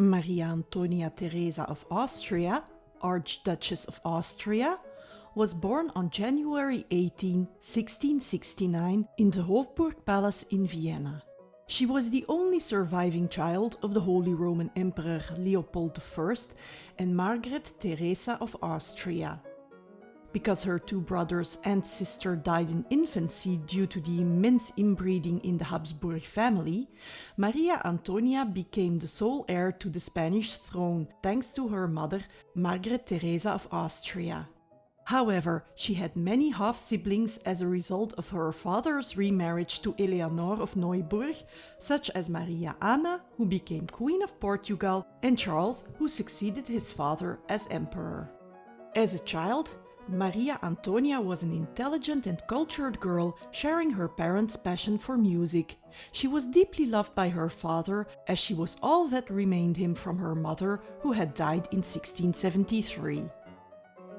Maria Antonia Theresa of Austria, Archduchess of Austria, was born on January 18, 1669 in the Hofburg Palace in Vienna. She was the only surviving child of the Holy Roman Emperor Leopold I and Margaret Theresa of Austria. Because her two brothers and sister died in infancy due to the immense inbreeding in the Habsburg family, Maria Antonia became the sole heir to the Spanish throne thanks to her mother, Margaret Theresa of Austria. However, she had many half-siblings as a result of her father's remarriage to Eleanor of Neuburg, such as Maria Anna, who became Queen of Portugal, and Charles, who succeeded his father as emperor. As a child, Maria Antonia was an intelligent and cultured girl, sharing her parents' passion for music. She was deeply loved by her father, as she was all that remained him from her mother, who had died in 1673.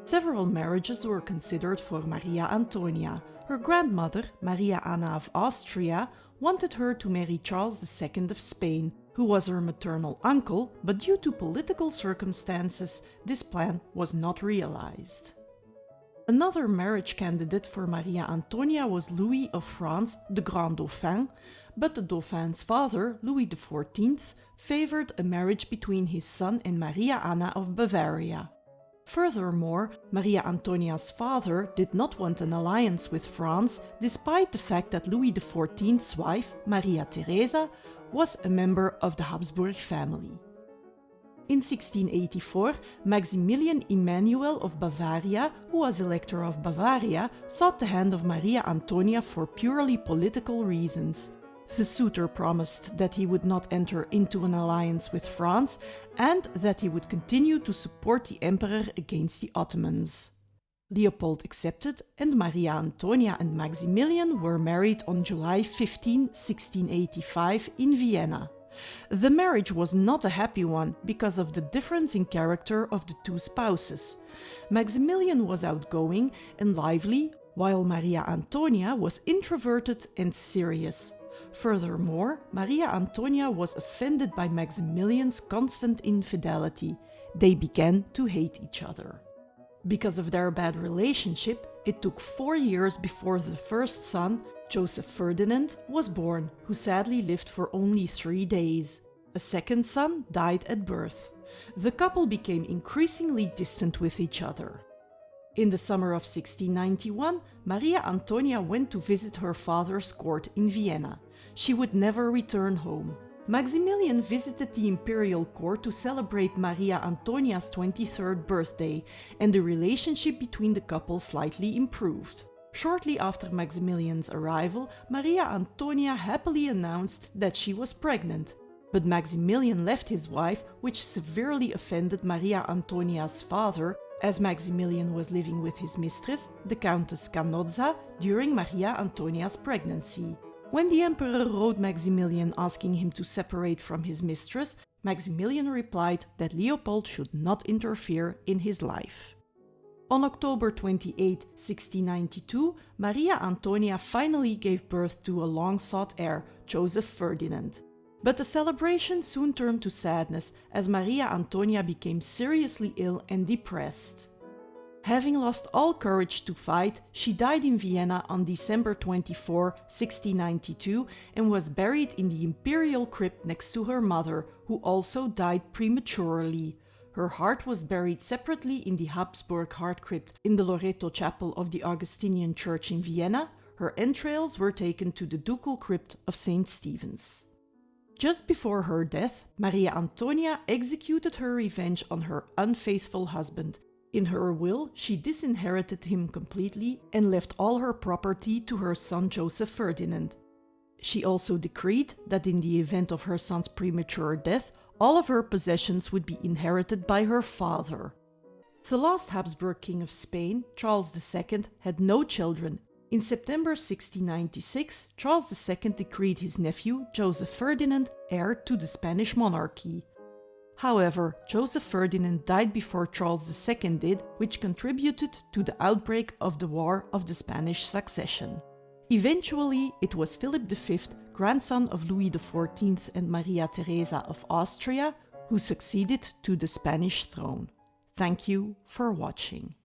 Several marriages were considered for Maria Antonia. Her grandmother, Maria Anna of Austria, wanted her to marry Charles II of Spain, who was her maternal uncle, but due to political circumstances, this plan was not realized. Another marriage candidate for Maria Antonia was Louis of France, the Grand Dauphin, but the Dauphin's father, Louis XIV, favored a marriage between his son and Maria Anna of Bavaria. Furthermore, Maria Antonia's father did not want an alliance with France, despite the fact that Louis XIV's wife, Maria Theresa, was a member of the Habsburg family. In 1684, Maximilian-Emmanuel of Bavaria, who was Elector of Bavaria, sought the hand of Maria Antonia for purely political reasons. The suitor promised that he would not enter into an alliance with France and that he would continue to support the emperor against the Ottomans. Leopold accepted, and Maria Antonia and Maximilian were married on July 15, 1685 in Vienna. The marriage was not a happy one because of the difference in character of the two spouses. Maximilian was outgoing and lively, while Maria Antonia was introverted and serious. Furthermore, Maria Antonia was offended by Maximilian's constant infidelity. They began to hate each other. Because of their bad relationship, it took 4 years before the first son, Joseph-Ferdinand, was born, who sadly lived for only 3 days. A second son died at birth. The couple became increasingly distant with each other. In the summer of 1691, Maria Antonia went to visit her father's court in Vienna. She would never return home. Maximilian visited the imperial court to celebrate Maria Antonia's 23rd birthday, and the relationship between the couple slightly improved. Shortly after Maximilian's arrival, Maria Antonia happily announced that she was pregnant. But Maximilian left his wife, which severely offended Maria Antonia's father, as Maximilian was living with his mistress, the Countess Cannozza, during Maria Antonia's pregnancy. When the emperor wrote Maximilian asking him to separate from his mistress, Maximilian replied that Leopold should not interfere in his life. On October 28, 1692, Maria Antonia finally gave birth to a long-sought heir, Joseph-Ferdinand. But the celebration soon turned to sadness as Maria Antonia became seriously ill and depressed. Having lost all courage to fight, she died in Vienna on December 24, 1692, and was buried in the imperial crypt next to her mother, who also died prematurely. Her heart was buried separately in the Habsburg heart crypt in the Loreto chapel of the Augustinian Church in Vienna. Her entrails were taken to the ducal crypt of St. Stephen's. Just before her death, Maria Antonia executed her revenge on her unfaithful husband. In her will, she disinherited him completely and left all her property to her son Joseph-Ferdinand. She also decreed that in the event of her son's premature death, all of her possessions would be inherited by her father. The last Habsburg king of Spain, Charles II, had no children. In September 1696, Charles II decreed his nephew, Joseph-Ferdinand, heir to the Spanish monarchy. However, Joseph-Ferdinand died before Charles II did, which contributed to the outbreak of the War of the Spanish Succession. Eventually, it was Philip V, grandson of Louis XIV and Maria Theresa of Austria, who succeeded to the Spanish throne. Thank you for watching.